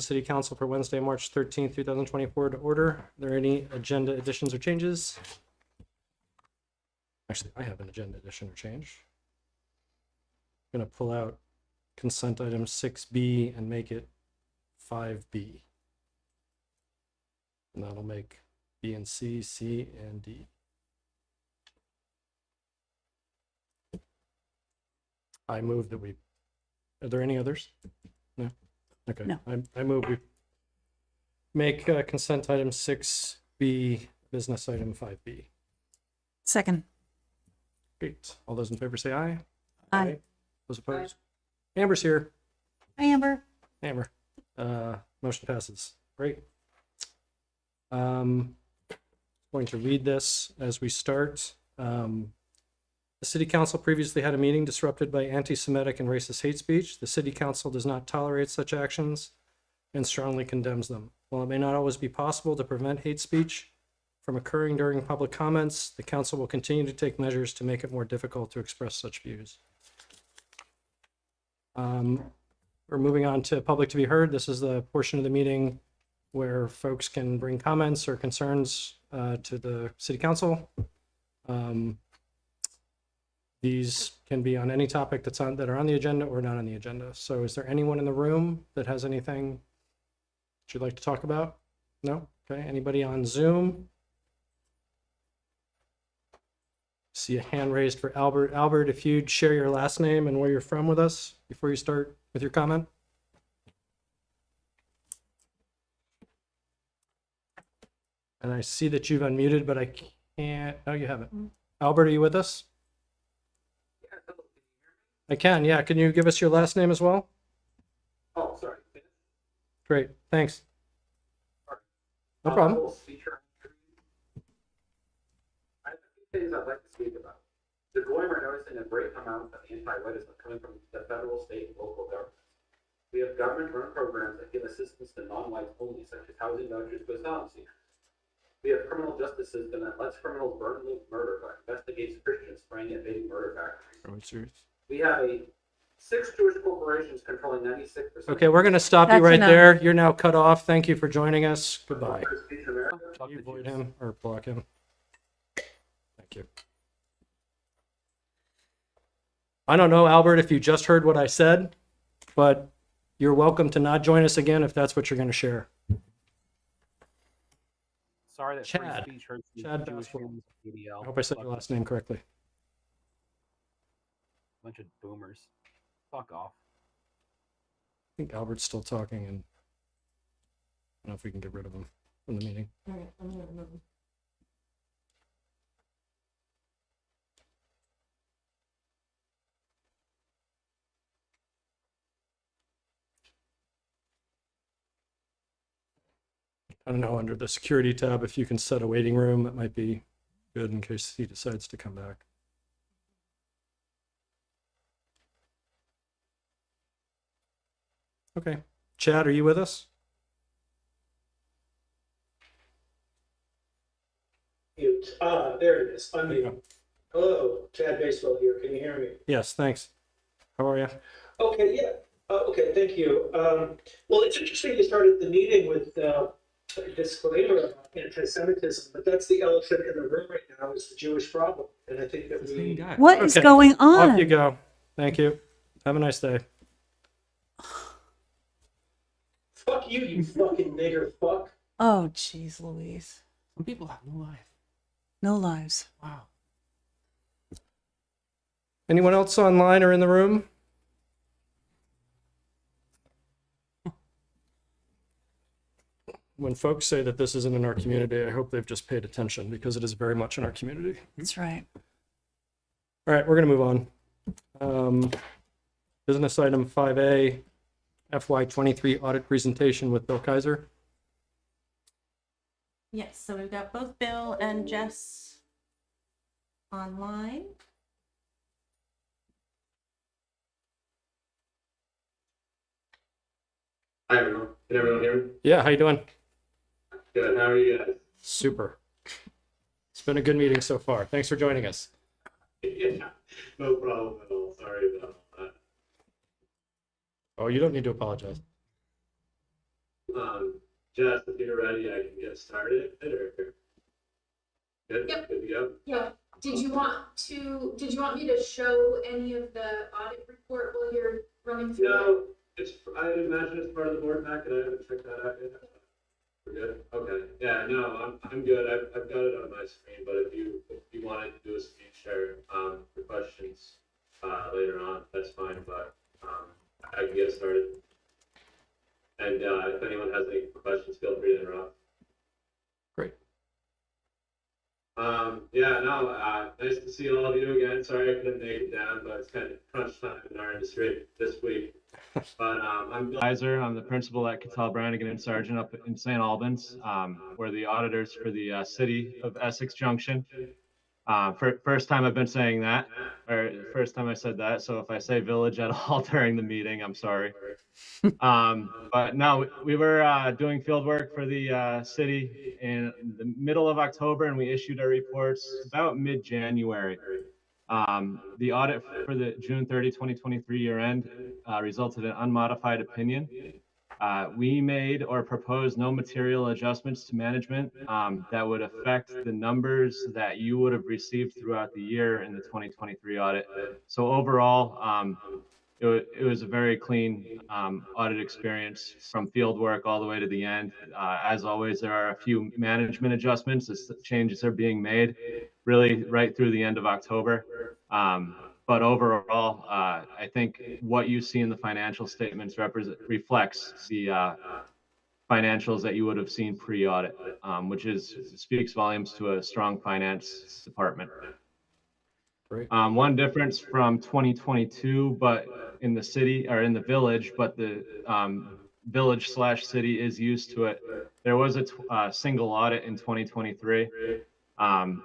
City Council for Wednesday, March 13th, 2024 to order. Are there any agenda additions or changes? Actually, I have an agenda addition or change. I'm going to pull out consent item 6B and make it 5B. And that'll make B and C, C and D. I move that we, are there any others? No? Okay. No. I move we make consent item 6B, business item 5B. Second. Great. All those in favor say aye. Aye. Those opposed? Amber's here. Hi, Amber. Amber. Motion passes. Great. Going to read this as we start. The City Council previously had a meeting disrupted by anti-Semitic and racist hate speech. The City Council does not tolerate such actions and strongly condemns them. While it may not always be possible to prevent hate speech from occurring during public comments, the Council will continue to take measures to make it more difficult to express such views. We're moving on to public to be heard. This is the portion of the meeting where folks can bring comments or concerns to the City Council. These can be on any topic that are on the agenda or not on the agenda. So is there anyone in the room that has anything that you'd like to talk about? No? Okay. Anybody on Zoom? See a hand raised for Albert. Albert, if you'd share your last name and where you're from with us before you start with your comment. And I see that you've unmuted, but I can't. Oh, you haven't. Albert, are you with us? I can, yeah. Can you give us your last name as well? Oh, sorry. Great, thanks. No problem. I have a few things I'd like to speak about. The going we're noticing a great amount of anti-Whiteism coming from the federal, state, and local governments. We have government-run programs that give assistance to non-whites only, such as housing vouchers to asylum seekers. We have criminal justice system that lets criminals burn, loot, murder, but investigates Christians spraying at baby murder factories. Oh, serious? We have 6 Jewish corporations controlling 96%. Okay, we're going to stop you That's right enough. there. You're now cut off. Thank you for joining us. Goodbye. Speech America. Can you avoid him or block him? Thank you. I don't know, Albert, if you just heard what I said, but you're welcome to not join us again if that's what you're going to share. Sorry that Chad. free speech hurts the Chad Jewish Baswell. humans of ADL. I hope I said your last name correctly. Bunch of boomers. Fuck off. I think Albert's still talking, and I don't know if we can get rid of him from the meeting. All right, I'm gonna remove him. I don't know, under the security tab, if you can set a waiting room, that might be good in case he decides to come back. Okay. Chad, are you with us? Mute. There it is. There you Unmute. go. Hello, Chad Baswell here. Can you hear me? Yes, thanks. How are you? Okay, yeah. Okay, thank you. Well, it's interesting you started the meeting with a disclaimer about anti-Semitism, but that's the elephant in the room right now is the Jewish problem. And I think that we... What is Okay. going on? Off you go. Thank you. Have a nice day. Fuck you, you fucking nigger fuck. Oh, jeez, Louise. Some people have no life. No lives. Wow. Anyone else online or in the room? When folks say that this isn't in our community, I hope they've just paid attention because it is very much in our community. That's right. All right, we're going to move on. Business item 5A, FY23 audit presentation with Bill Kaiser. Yes, so we've got both Bill and Jess online. Hi, everyone. Can everyone hear me? Yeah, how you doing? Good. How are you guys? Super. It's been a good meeting so far. Thanks for joining us. Yeah, no problem at all. Sorry about that. Oh, you don't need to apologize. Jess, if you're ready, I can get started. Or... Good. Yep. Good to go. Yeah, did you want me to show any of the audit report while you're running through it? No, I'd imagine it's part of the board packet. I haven't checked that out yet. We're good. Okay. Yeah. No, I'm good. I've got it on my screen. But if you wanted to do a screen share for questions later on, that's fine. But I can get started. And if anyone has any questions, feel free to interrupt. Great. Yeah, no, nice to see all of you again. Sorry I couldn't make it down, but it's kind of crunch time in our industry this week. But I'm Bill Iser. I'm the principal at Cattell Brannigan and Sargent up in St. Albans. We're the auditors for the city of Essex Junction. First time I've been saying that, or first time I said that. So if I say village at all during the meeting, I'm sorry. But no, we were doing field work for the city in the middle of October, and we issued our reports about mid-January. The audit for the June 30, 2023 year end resulted in unmodified opinion. We made or proposed no material adjustments to management that would affect the numbers that you would have received throughout the year in the 2023 audit. So overall, it was a very clean audit experience from field work all the way to the end. As always, there are a few management adjustments as changes are being made really right through the end of October. But overall, I think what you see in the financial statements reflects the financials that you would have seen pre-audit, which speaks volumes to a strong finance department. Great. One difference from 2022, but in the city or in the village, but the village/city is used to it. There was a single audit in 2023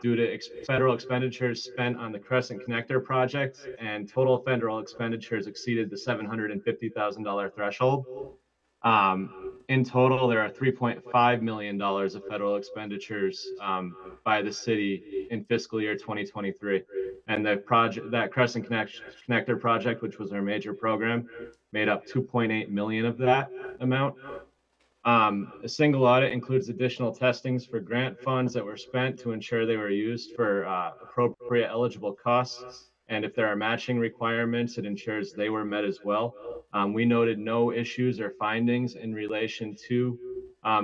due to federal expenditures spent on the Crescent Connector project, and total federal expenditures exceeded the $750,000 threshold. In total, there are $3.5 million of federal expenditures by the city in fiscal year 2023. And the project, that Crescent Connector project, which was our major program, made up 2.8 million of that amount. A single audit includes additional testings for grant funds that were spent to ensure they were used for appropriate eligible costs. And if there are matching requirements, it ensures they were met as well. We noted no issues or findings in relation to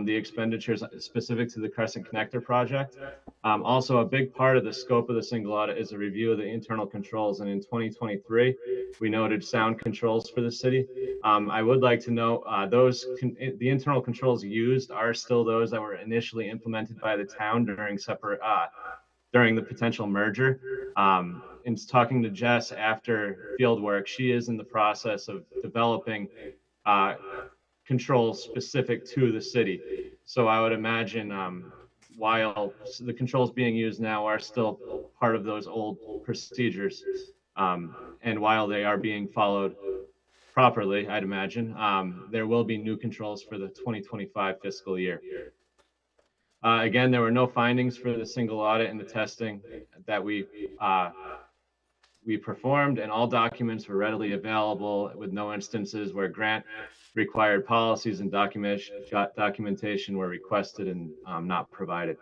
the expenditures specific to the Crescent Connector project. Also, a big part of the scope of the single audit is a review of the internal controls. And in 2023, we noted sound controls for the city. I would like to note the internal controls used are still those that were initially implemented by the town during the potential merger. In talking to Jess after field work, she is in the process of developing controls specific to the city. So I would imagine while the controls being used now are still part of those old procedures, and while they are being followed properly, I'd imagine, there will be new controls for the 2025 fiscal year. Again, there were no findings for the single audit and the testing that we performed, and all documents were readily available with no instances where grant required policies and documentation were requested and not provided.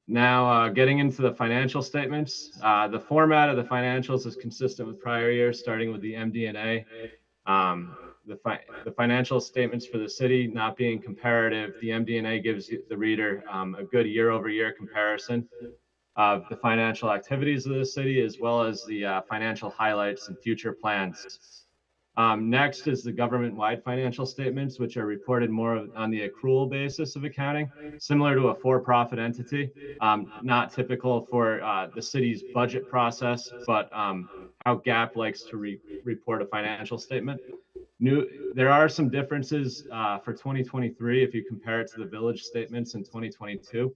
Now, getting into the financial statements, the format of the financials is consistent with prior years, starting with the MD&A. The financial statements for the city not being comparative, the MD&A gives the reader a good year-over-year comparison of the financial activities of the city, as well as the financial highlights and future plans. Next is the government-wide financial statements, which are reported more on the accrual basis of accounting, similar to a for-profit entity, not typical for the city's budget process, but how GAAP likes to report a financial statement. There are some differences for 2023 if you compare it to the village statements in 2022.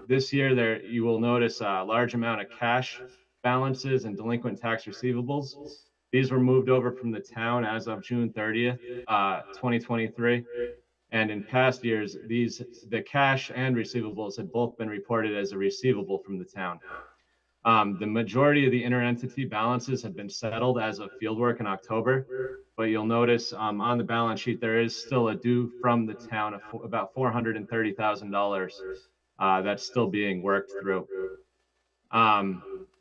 This year, you will notice a large amount of cash balances and delinquent tax receivables. These were moved over from the town as of June 30th, 2023. And in past years, the cash and receivables had both been reported as a receivable from the town. The majority of the interentity balances have been settled as of fieldwork in October, but you'll notice on the balance sheet there is still a due from the town of about $430,000 that's still being worked through.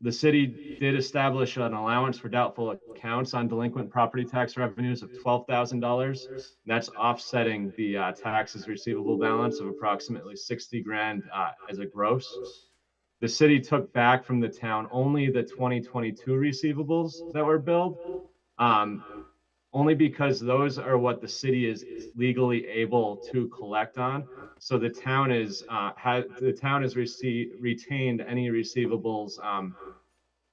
The city did establish an allowance for doubtful accounts on delinquent property tax revenues of $12,000. That's offsetting the taxes receivable balance of approximately 60 grand as a gross. The city took back from the town only the 2022 receivables that were billed, only because those are what the city is legally able to collect on. So the town is retained any receivables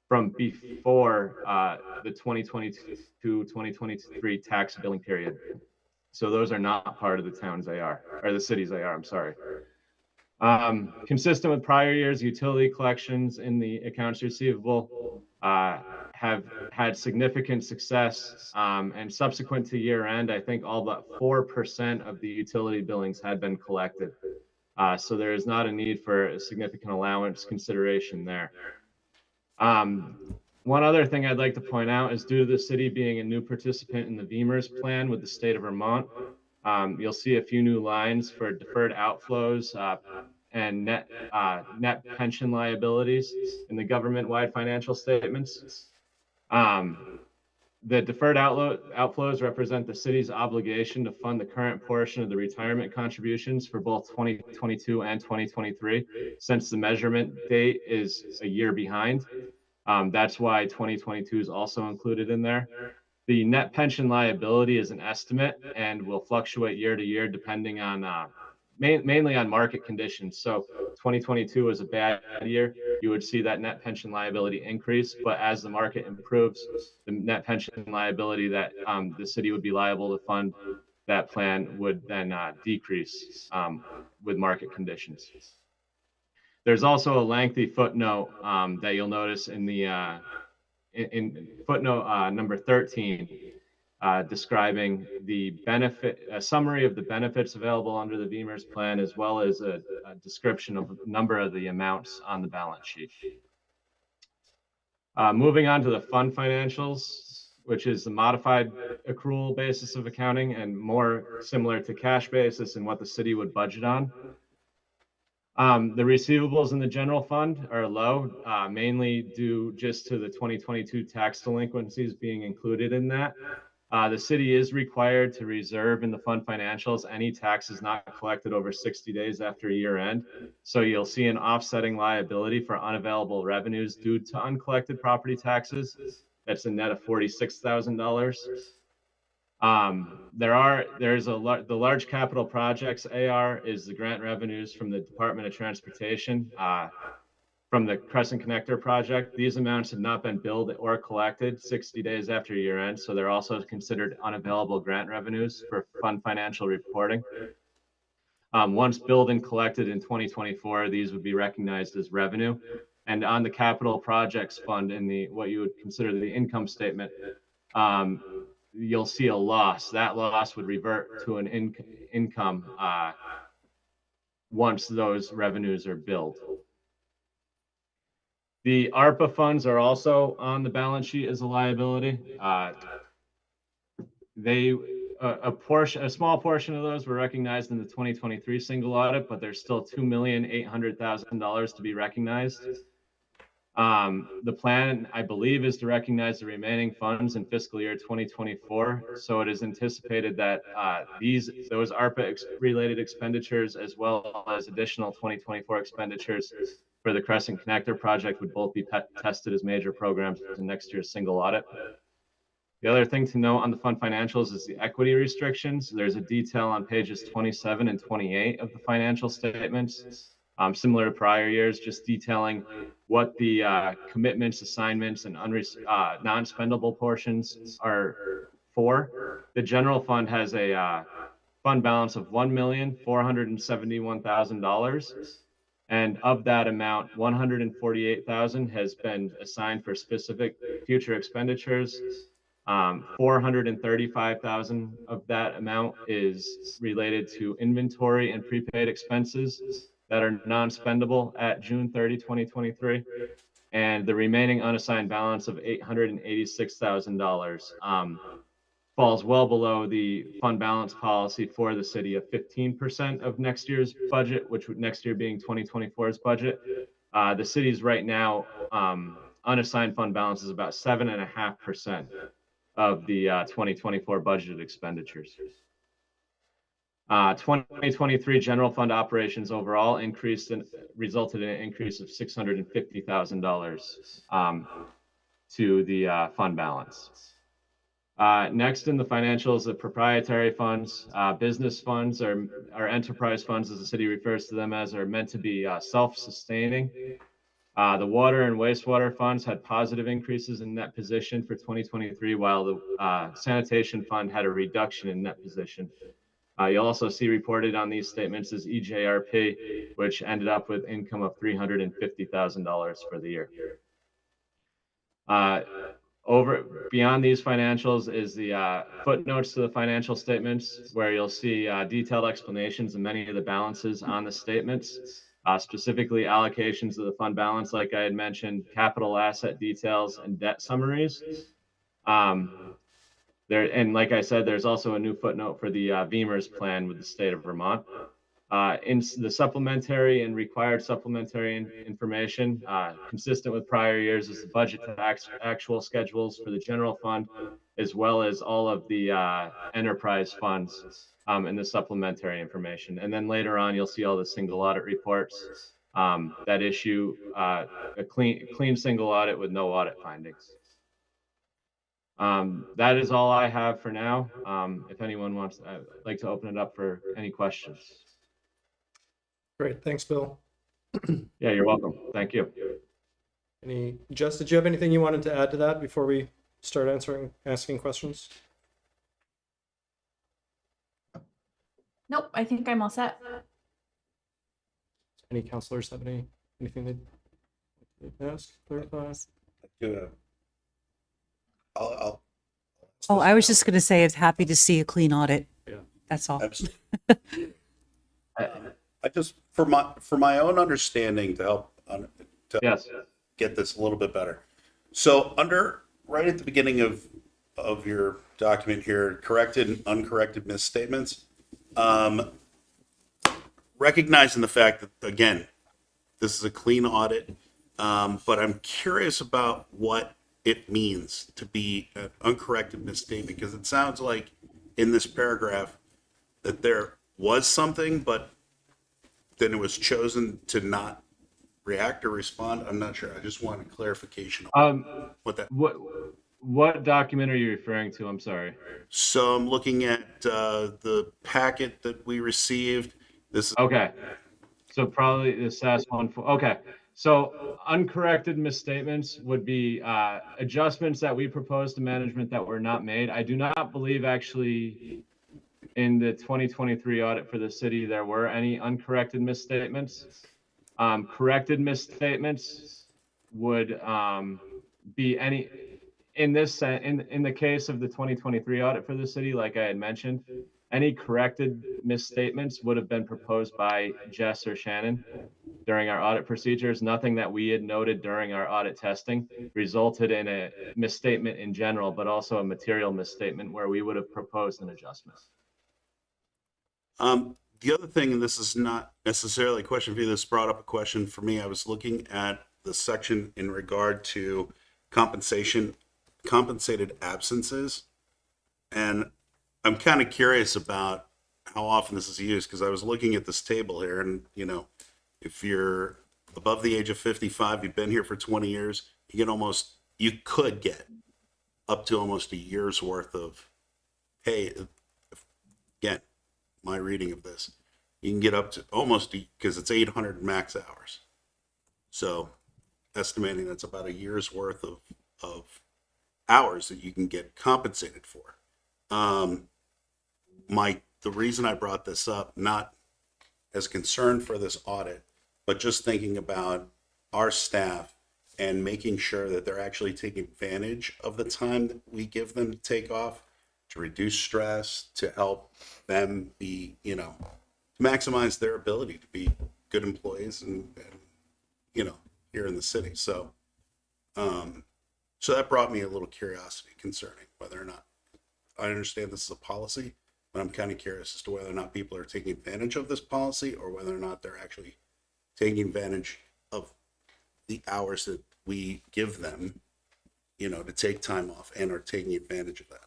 from before the 2022-2023 tax billing period. So those are not part of the town's AR, or the city's AR, I'm sorry. Consistent with prior years, utility collections in the accounts receivable have had significant success, and subsequent to year end, I think all but 4% of the utility billings had been collected. So there is not a need for a significant allowance consideration there. One other thing I'd like to point out is due to the city being a new participant in the VEMR's plan with the state of Vermont, you'll see a few new lines for deferred outflows and net pension liabilities in the government-wide financial statements. The deferred outflows represent the city's obligation to fund the current portion of the retirement contributions for both 2022 and 2023, since the measurement date is a year behind. That's why 2022 is also included in there. The net pension liability is an estimate and will fluctuate year to year depending on mainly on market conditions. So 2022 was a bad year. You would see that net pension liability increase, but as the market improves, the net pension liability that the city would be liable to fund that plan would then decrease with market conditions. There's also a lengthy footnote that you'll notice in the in footnote number 13, describing the a summary of the benefits available under the VEMR's plan, as well as a description of a number of the amounts on the balance sheet. Moving on to the fund financials, which is the modified accrual basis of accounting and more similar to cash basis and what the city would budget on. The receivables in the general fund are low, mainly due just to the 2022 tax delinquencies being included in that. The city is required to reserve in the fund financials any taxes not collected over 60 days after year end. So you'll see an offsetting liability for unavailable revenues due to uncollected property taxes. That's a net of $46,000. The large capital projects AR is the grant revenues from the Department of Transportation from the Crescent Connector project. These amounts have not been billed or collected 60 days after year end, so they're also considered unavailable grant revenues for fund financial reporting. Once billed and collected in 2024, these would be recognized as revenue. And on the capital projects fund in the what you would consider the income statement, you'll see a loss. That loss would revert to an income once those revenues are billed. The ARPA funds are also on the balance sheet as a liability. A small portion of those were recognized in the 2023 single audit, but there's still $2,800,000 to be recognized. The plan, I believe, is to recognize the remaining funds in fiscal year 2024. So it is anticipated that those ARPA related expenditures, as well as additional 2024 expenditures for the Crescent Connector project, would both be tested as major programs in next year's single audit. The other thing to note on the fund financials is the equity restrictions. There's a detail on pages 27 and 28 of the financial statements. Similar to prior years, just detailing what the commitments, assignments, and non-spendable portions are for. The general fund has a fund balance of $1,471,000. And of that amount, $148,000 has been assigned for specific future expenditures. $435,000 of that amount is related to inventory and prepaid expenses that are non-spendable at June 30, 2023. and the remaining unassigned balance of $886,000 falls well below the fund balance policy for the city of 15% of next year's budget, which would next year being 2024's budget. The city's right now unassigned fund balance is about 7.5% of the 2024 budgeted expenditures. 2023 general fund operations overall resulted in an increase of $650,000 to the fund balance. Next in the financials, the proprietary funds, business funds, or enterprise funds, as the city refers to them as, are meant to be self-sustaining. The water and wastewater funds had positive increases in net position for 2023, while the sanitation fund had a reduction in net position. You'll also see reported on these statements as EJRP, which ended up with income of $350,000 for the year. Beyond these financials is the footnotes to the financial statements, where you'll see detailed explanations of many of the balances on the statements, specifically allocations of the fund balance, like I had mentioned, capital asset details, and debt summaries. And like I said, there's also a new footnote for the VEMR's plan with the state of Vermont. In the supplementary and required supplementary information, consistent with prior years, is the budget to actual schedules for the general fund, as well as all of the enterprise funds in the supplementary information. And then later on, you'll see all the single audit reports that issue a clean single audit with no audit findings. That is all I have for now. If anyone wants, I'd like to open it up for any questions. Great, thanks, Bill. Yeah, you're welcome. Thank you. Jess, did you have anything you wanted to add to that before we start asking questions? Nope, I think I'm all set. Any counselors have anything they'd ask, clarify? Oh, I was just going to say, it's happy to see a clean audit. Yeah. That's all. Absolutely. I just, for my own understanding, to help Yes. get this a little bit better. So right at the beginning of your document here, corrected and uncorrected misstatements, recognizing the fact that, again, this is a clean audit, but I'm curious about what it means to be an uncorrected misstatement, because it sounds like in this paragraph that there was something, but then it was chosen to not react or respond. I'm not sure. I just wanted clarification on What document are you referring to? I'm sorry. So I'm looking at the packet that we received. This is Okay. So probably the SAS 1. Okay. So uncorrected misstatements would be adjustments that we proposed to management that were not made. I do not believe actually in the 2023 audit for the city there were any uncorrected misstatements. Corrected misstatements would be any in the case of the 2023 audit for the city, like I had mentioned, any corrected misstatements would have been proposed by Jess or Shannon during our audit procedures. Nothing that we had noted during our audit testing resulted in a misstatement in general, but also a material misstatement where we would have proposed an adjustment. the other thing, and this is not necessarily a question for you, this brought up a question for me. I was looking at the section in regard to compensated absences, and I'm kind of curious about how often this is used, because I was looking at this table here, and if you're above the age of 55, you've been here for 20 years, you could get up to almost a year's worth of pay. Again, my reading of this, you can get up to almost, because it's 800 max hours. So estimating that's about a year's worth of hours that you can get compensated for. The reason I brought this up, not as concern for this audit, but just thinking about our staff and making sure that they're actually taking advantage of the time that we give them to take off, to reduce stress, to help them be, to maximize their ability to be good employees and here in the city. So So that brought me a little curiosity concerning whether or not, I understand this is a policy, but I'm kind of curious as to whether or not people are taking advantage of this policy or whether or not they're actually taking advantage of the hours that we give them, to take time off and are taking advantage of that.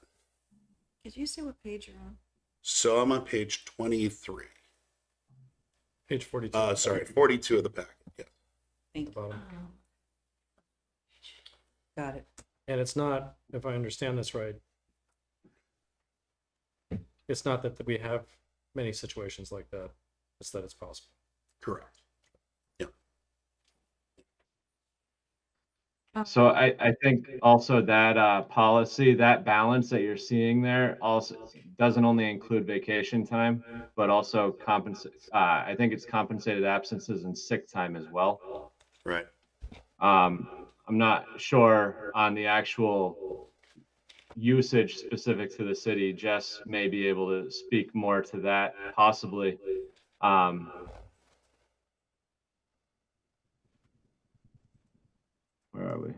Could you say what page you're on? So I'm on page 23. Page 42. Sorry, 42 of the packet. Yeah. Thank Bottom. Got it. And it's not, if I understand this right, it's not that we have many situations like that. It's that it's possible. Correct. Yeah. So I think also that policy, that balance that you're seeing there also doesn't only include vacation time, but also I think it's compensated absences and sick time as well. Right. I'm not sure on the actual usage specific to the city. Jess may be able to speak more to that, possibly. Where are we?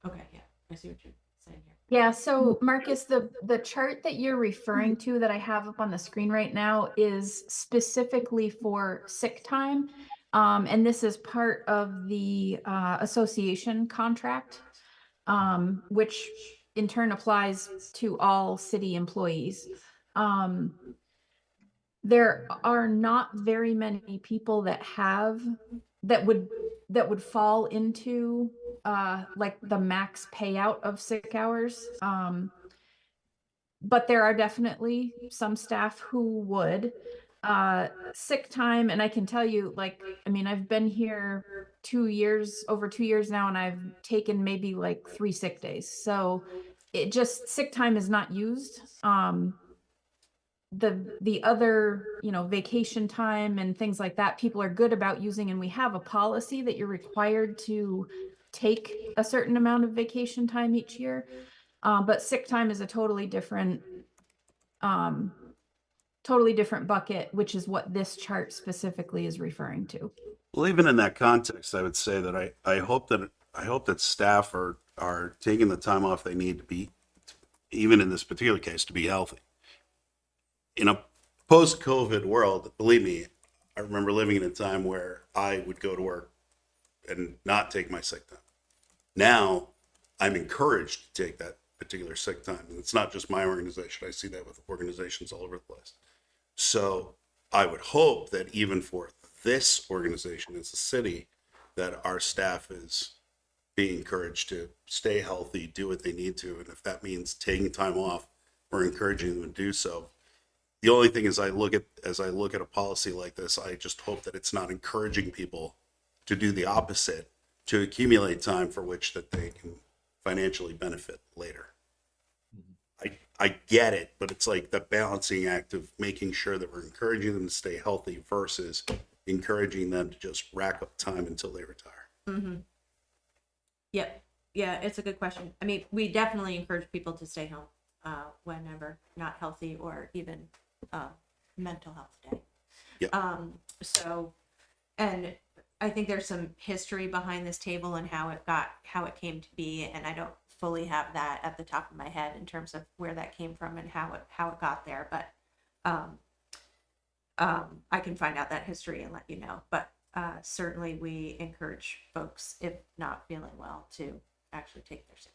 Okay, yeah, I see what you're saying here. Yeah, so Marcus, the chart that you're referring to that I have up on the screen right now is specifically for sick time. And this is part of the association contract, which in turn applies to all city employees. There are not very many people that would fall into like the max payout of sick hours. But there are definitely some staff who would. Sick time, and I can tell you, I've been here over 2 years now, and I've taken maybe like 3 sick days. So sick time is not used. The other, vacation time and things like that, people are good about using, and we have a policy that you're required to take a certain amount of vacation time each year. But sick time is a totally different bucket, which is what this chart specifically is referring to. Well, even in that context, I would say that I hope that staff are taking the time off they need to be, even in this particular case, to be healthy. In a post-COVID world, believe me, I remember living in a time where I would go to work and not take my sick time. Now, I'm encouraged to take that particular sick time. And it's not just my organization. I see that with organizations all over the place. So I would hope that even for this organization as a city, that our staff is being encouraged to stay healthy, do what they need to. And if that means taking time off, we're encouraging them to do so. The only thing is as I look at a policy like this, I just hope that it's not encouraging people to do the opposite, to accumulate time for which that they can financially benefit later. I get it, but it's like the balancing act of making sure that we're encouraging them to stay healthy versus encouraging them to just rack up time until they retire. Mm-hmm. Yep. Yeah, it's a good question. I mean, we definitely encourage people to stay home whenever not healthy or even mental health day. Yeah. So, and I think there's some history behind this table and how it came to be, and I don't fully have that at the top of my head in terms of where that came from and how it got there, but I can find out that history and let you know. But certainly we encourage folks, if not feeling well, to actually take their sick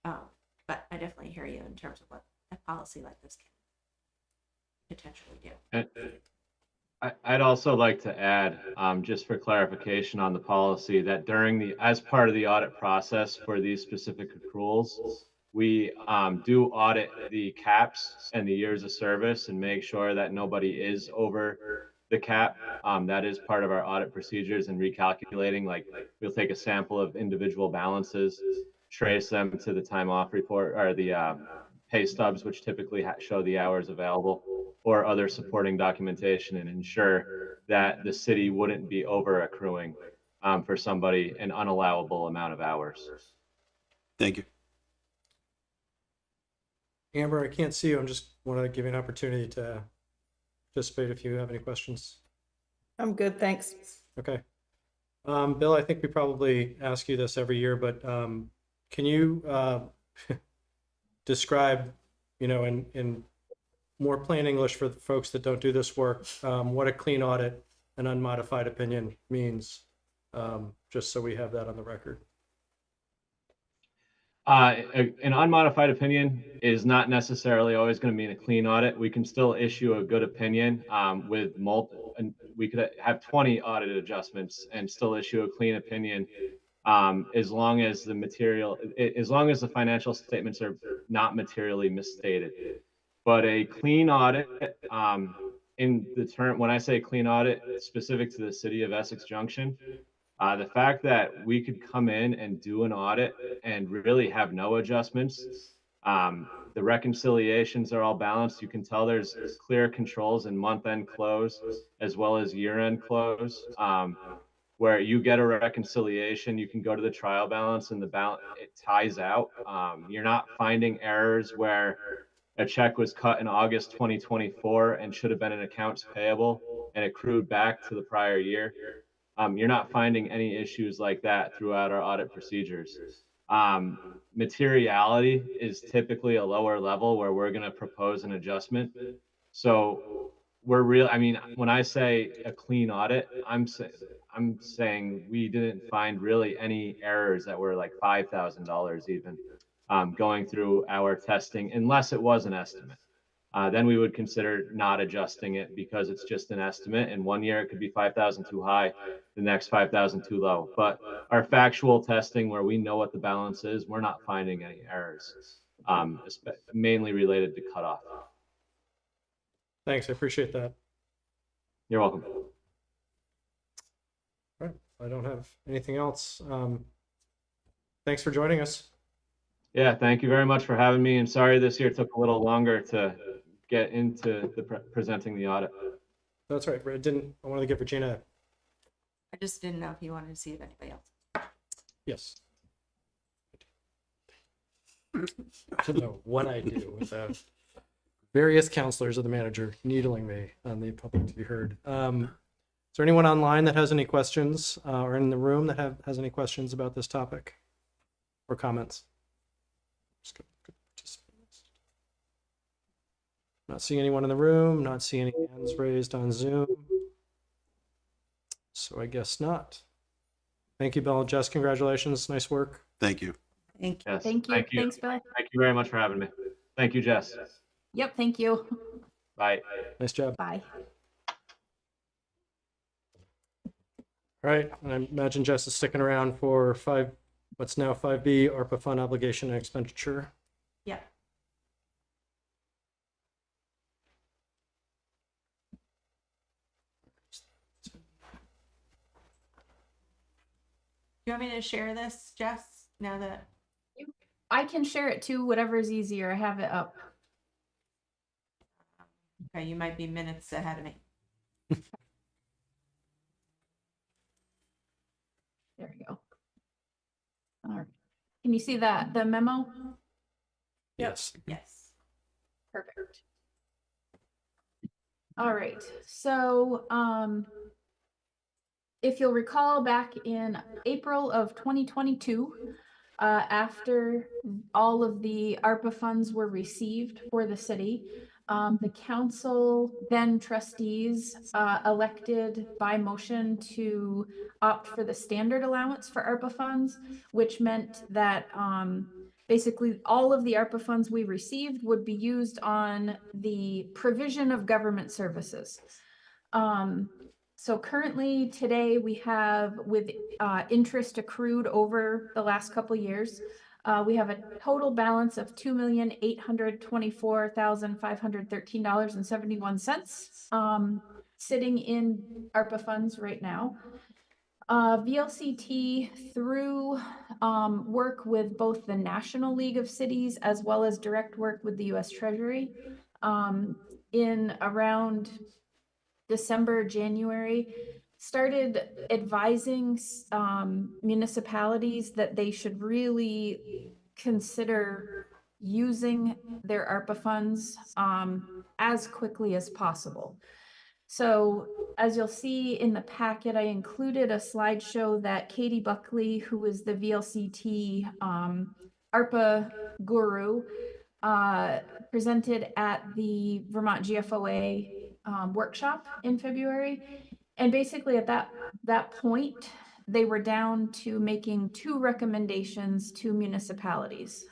time. But I definitely hear you in terms of what a policy like this can potentially do. I'd also like to add, just for clarification on the policy, that as part of the audit process for these specific accruals, we do audit the caps and the years of service and make sure that nobody is over the cap. That is part of our audit procedures and recalculating. Like, we'll take a sample of individual balances, trace them to the time off report or the pay stubs, which typically show the hours available, or other supporting documentation, and ensure that the city wouldn't be over accruing for somebody an unallowable amount of hours. Thank you. Amber, I can't see you. I'm just want to give you an opportunity to participate if you have any questions. I'm good, thanks. Okay. Bill, I think we probably ask you this every year, but can you describe, in more plain English for the folks that don't do this work, what a clean audit and unmodified opinion means, just so we have that on the record? An unmodified opinion is not necessarily always going to mean a clean audit. We can still issue a good opinion with multiple, and we could have 20 audit adjustments and still issue a clean opinion as long as the financial statements are not materially misstated. But a clean audit, in the term, when I say clean audit, specific to the city of Essex Junction, the fact that we could come in and do an audit and really have no adjustments, the reconciliations are all balanced. You can tell there's clear controls in month-end close as well as year-end close, where you get a reconciliation, you can go to the trial balance and the balance, it ties out. You're not finding errors where a check was cut in August 2024 and should have been in accounts payable and accrued back to the prior year. You're not finding any issues like that throughout our audit procedures. Materiality is typically a lower level where we're going to propose an adjustment. So when I say a clean audit, I'm saying we didn't find really any errors that were like $5,000 even going through our testing, unless it was an estimate. Then we would consider not adjusting it because it's just an estimate. And one year it could be 5,000 too high, the next 5,000 too low. But our factual testing, where we know what the balance is, we're not finding any errors, mainly related to cutoff. Thanks, I appreciate that. You're welcome. All right, I don't have anything else. Thanks for joining us. Yeah, thank you very much for having me. And sorry this year took a little longer to get into the presenting the audit. That's right. I wanted to give Regina. I just didn't know if you wanted to see if anybody else. Yes. I don't know what I do without various counselors of the manager needling me on the public to be heard. Is there anyone online that has any questions, or in the room that has any questions about this topic or comments? Not seeing anyone in the room, not seeing any hands raised on Zoom. So I guess not. Thank you, Bill. Jess, congratulations. Nice work. Thank you. Thank you. Yes, Thank you. thank you. Thanks, Bill. Thank you very much for having me. Thank you, Jess. Yep, thank you. Bye. Nice job. Bye. All right, and I imagine Jess is sticking around for what's now 5B, ARPA fund obligation and expenditure. Yeah. Do you want me to share this, Jess, now that? I can share it too, whatever's easier. I have it up. Okay, you might be minutes ahead of me. There we go. All right. Can you see the memo? Yes. Yes. Perfect. All right, so if you'll recall, back in April of 2022, after all of the ARPA funds were received for the city, the council, then trustees, elected by motion to opt for the standard allowance for ARPA funds, which meant that basically all of the ARPA funds we received would be used on the provision of government services. So currently today we have, with interest accrued over the last couple years, we have a total balance of $2,824,513.71 sitting in ARPA funds right now. VLCT, through work with both the National League of Cities as well as direct work with the U.S. Treasury, in around December, January, started advising municipalities that they should really consider using their ARPA funds as quickly as possible. So as you'll see in the packet, I included a slideshow that Katie Buckley, who is the VLCT ARPA guru, presented at the Vermont GFOA workshop in February. And basically at that point, they were down to making 2 recommendations to municipalities.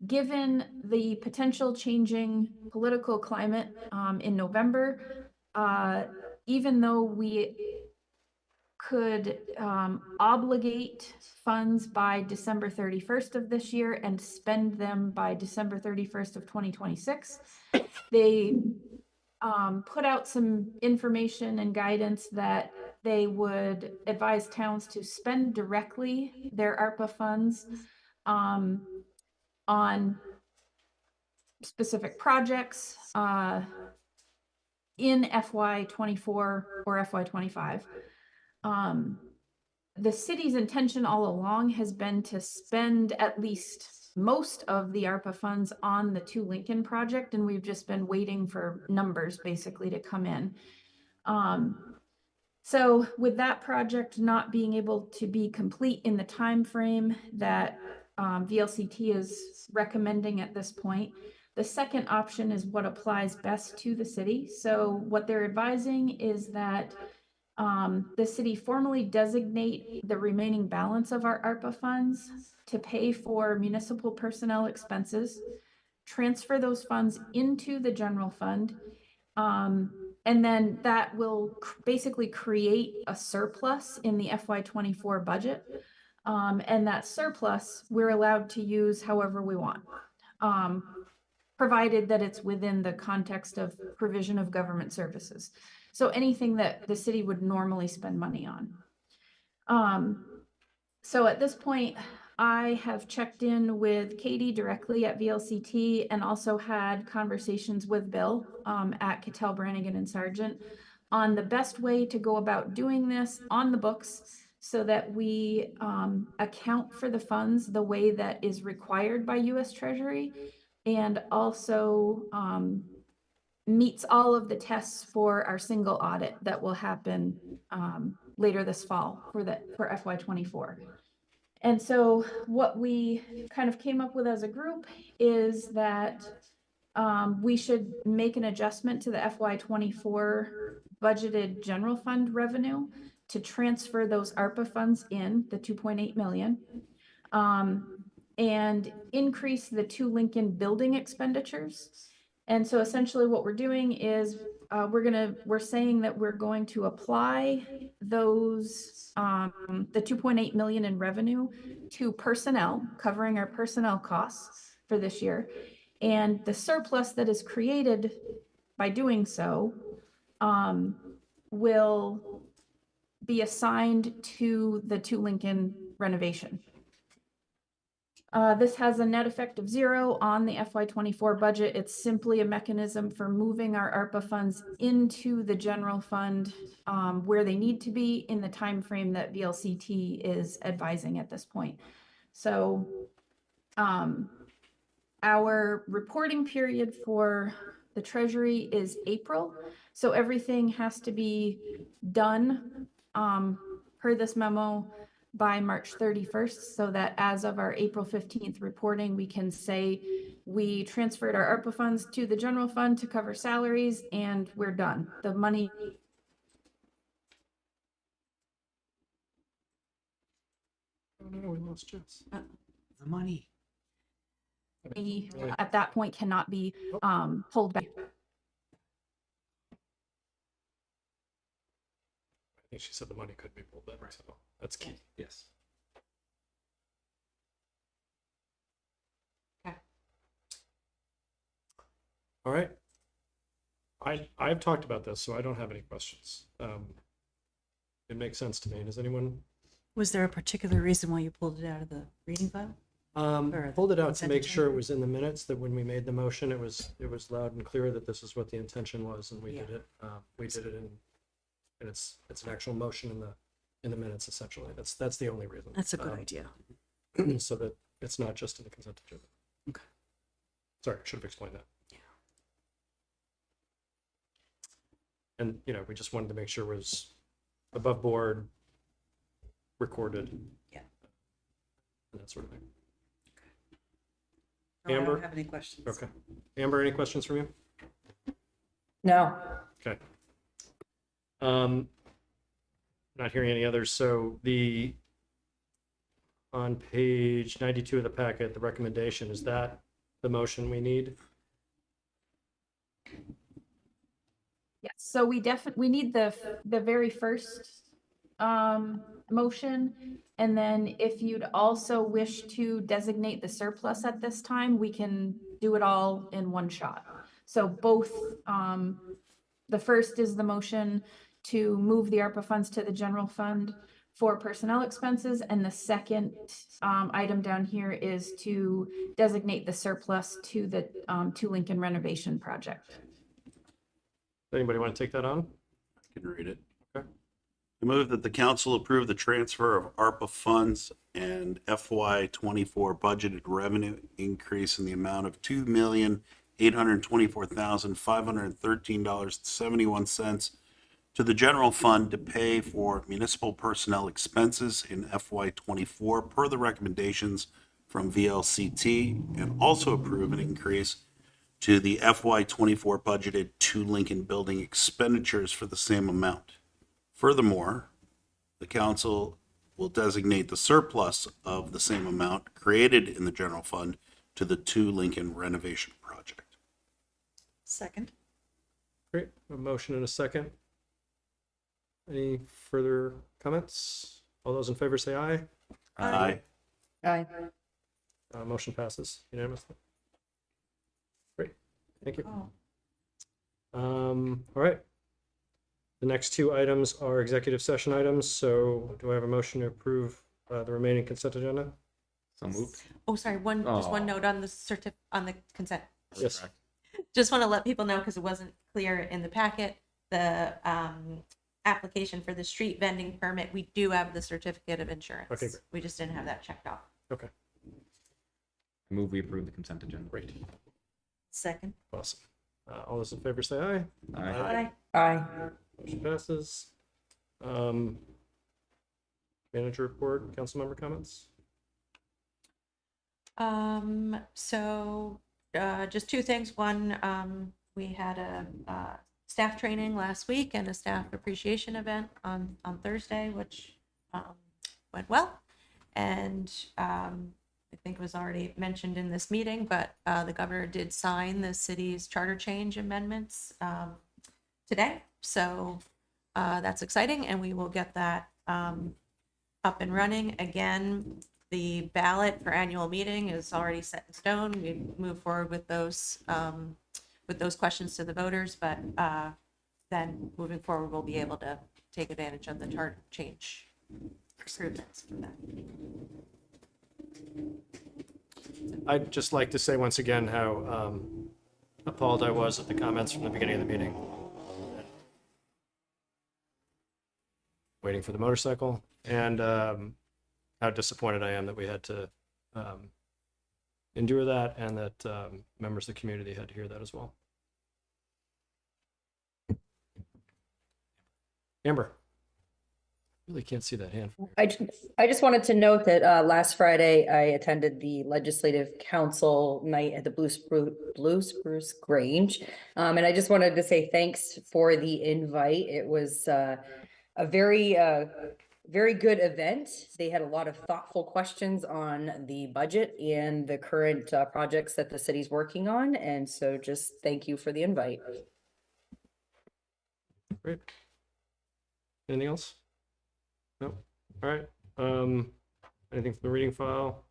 Given the potential changing political climate in November, even though we could obligate funds by December 31st of this year and spend them by December 31st of 2026, they put out some information and guidance that they would advise towns to spend directly their ARPA funds on specific projects in FY24 or FY25. The city's intention all along has been to spend at least most of the ARPA funds on the 2 Lincoln project, and we've just been waiting for numbers basically to come in. So with that project not being able to be complete in the time frame that VLCT is recommending at this point, the second option is what applies best to the city. So what they're advising is that the city formally designate the remaining balance of our ARPA funds to pay for municipal personnel expenses, transfer those funds into the general fund, and then that will basically create a surplus in the FY24 budget. And that surplus, we're allowed to use however we want, provided that it's within the context of provision of government services. So anything that the city would normally spend money on. So at this point, I have checked in with Katie directly at VLCT and also had conversations with Bill at Cattell, Brannigan and Sargent on the best way to go about doing this on the books so that we account for the funds the way that is required by US Treasury and also meets all of the tests for our single audit that will happen later this fall for FY24. And so what we kind of came up with as a group is that we should make an adjustment to the FY24 budgeted general fund revenue to transfer those ARPA funds in, the 2.8 million, and increase the 2 Lincoln building expenditures. And so essentially what we're doing is we're saying that we're going to apply those, the 2.8 million in revenue to personnel, covering our personnel costs for this year. And the surplus that is created by doing so will be assigned to the 2 Lincoln renovation. This has a net effect of 0 on the FY24 budget. It's simply a mechanism for moving our ARPA funds into the general fund where they need to be in the time frame that VLCT is advising at this point. So our reporting period for the Treasury is April. So everything has to be done per this memo by March 31st, so that as of our April 15th reporting, we can say we transferred our ARPA funds to the general fund to cover salaries and we're done. The money. Oh no, we lost Jess. The money. At that point cannot be pulled back. I think she said the money could be pulled back, so that's key. Yes. Okay. All right. I've talked about this, so I don't have any questions. It makes sense to me. Does anyone? Was there a particular reason why you pulled it out of the reading file? Or Pulled it out to consent make sure it agenda? was in the minutes, that when we made the motion, it was loud and clear that this is what the intention was, and we Yeah. did it. We did it and it's an actual motion in the minutes essentially. That's the only reason. That's a good idea. So that it's not just in the consent agenda. Okay. Sorry, I should have explained that. And, you know, we just wanted to make sure it was above board, recorded. Yeah. And that sort of thing. No, I Amber? don't have any questions. Okay. Amber, any questions from you? No. Okay. Not hearing any others. So on page 92 of the packet, the recommendation, is that the motion we need? Yes, so we need the very first motion. And then if you'd also wish to designate the surplus at this time, we can do it all in one shot. So both, the first is the motion to move the ARPA funds to the general fund for personnel expenses. And the second item down here is to designate the surplus to the to Lincoln renovation project. Anybody want to take that on? I can read it. Okay. I move that the council approve the transfer of ARPA funds and FY24 budgeted revenue increase in the amount of $2,824,513.71 to the general fund to pay for municipal personnel expenses in FY24 per the recommendations from VLCT, and also approve an increase to the FY24 budgeted to Lincoln building expenditures for the same amount. Furthermore, the council will designate the surplus of the same amount created in the general fund to the 2 Lincoln renovation project. Second. Great. A motion and a second. Any further comments? All those in favor say aye. Aye. Aye. Motion passes unanimously. Great. Thank you. All right. The next two items are executive session items. So do I have a motion to approve the remaining consent agenda? So moved. Oh, sorry, just one note on the on the consent. Yes. Just want to let people know, because it wasn't clear in the packet, the application for the street vending permit, we do have the certificate of insurance. Okay, great. We just didn't have that checked off. Okay. Move we approve the consent agenda. Great. Second. Awesome. All those in favor say aye. Aye. Aye. Motion passes. Manager report, council member comments? So just two things. One, we had a staff training last week and a staff appreciation event on Thursday, which went well. And I think it was already mentioned in this meeting, but the governor did sign the city's charter change amendments today. So that's exciting, and we will get that up and running. Again, the ballot for annual meeting is already set in stone. We move forward with those questions to the voters, but then moving forward, we'll be able to take advantage of the charter change improvements from that. I'd just like to say once again how appalled I was at the comments from the beginning of the meeting. Waiting for the motorcycle, and how disappointed I am that we had to endure that, and that members of the community had to hear that as well. Amber. Really can't see that hand. I just wanted to note that last Friday I attended the Legislative Council night at the Blue Spruce Grange. And I just wanted to say thanks for the invite. It was a very good event. They had a lot of thoughtful questions on the budget and the current projects that the city's working on. And so just thank you for the invite. Great. Anything else? No. All right. Anything from the reading file?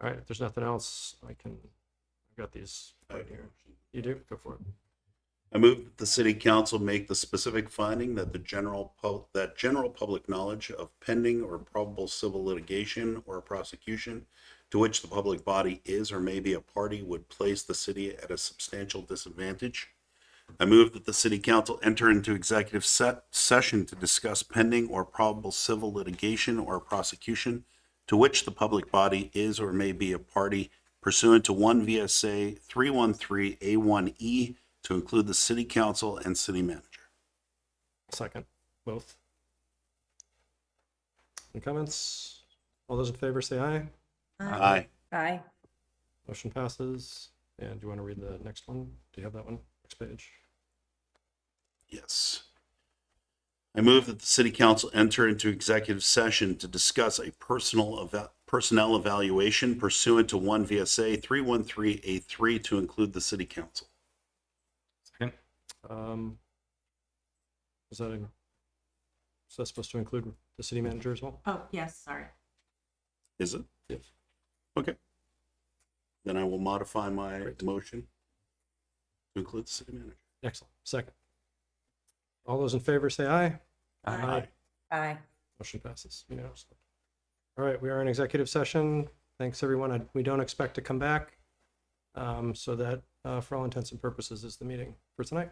All right. If there's nothing else, I've got these right here. You do? Go for it. I move that the city council make the specific finding that general public knowledge of pending or probable civil litigation or prosecution to which the public body is or may be a party would place the city at a substantial disadvantage. I move that the city council enter into executive session to discuss pending or probable civil litigation or prosecution to which the public body is or may be a party pursuant to 1 VSA 313A1E to include the city council and city manager. Second, both. Any comments? All those in favor say aye. Aye. Aye. Motion passes. And do you want to read the next one? Do you have that one? Next page. Yes. I move that the city council enter into executive session to discuss a personnel evaluation pursuant to 1 VSA 313A3 to include the city council. Second. Is that supposed to include the city manager as well? Oh, yes, sorry. Is it? Yes. Okay. Then I will modify my motion to include the city manager. Excellent. Second. All those in favor say aye. Aye. Aye. Motion passes unanimously. All right, we are in executive session. Thanks, everyone. We don't expect to come back. So that, for all intents and purposes, is the meeting for tonight.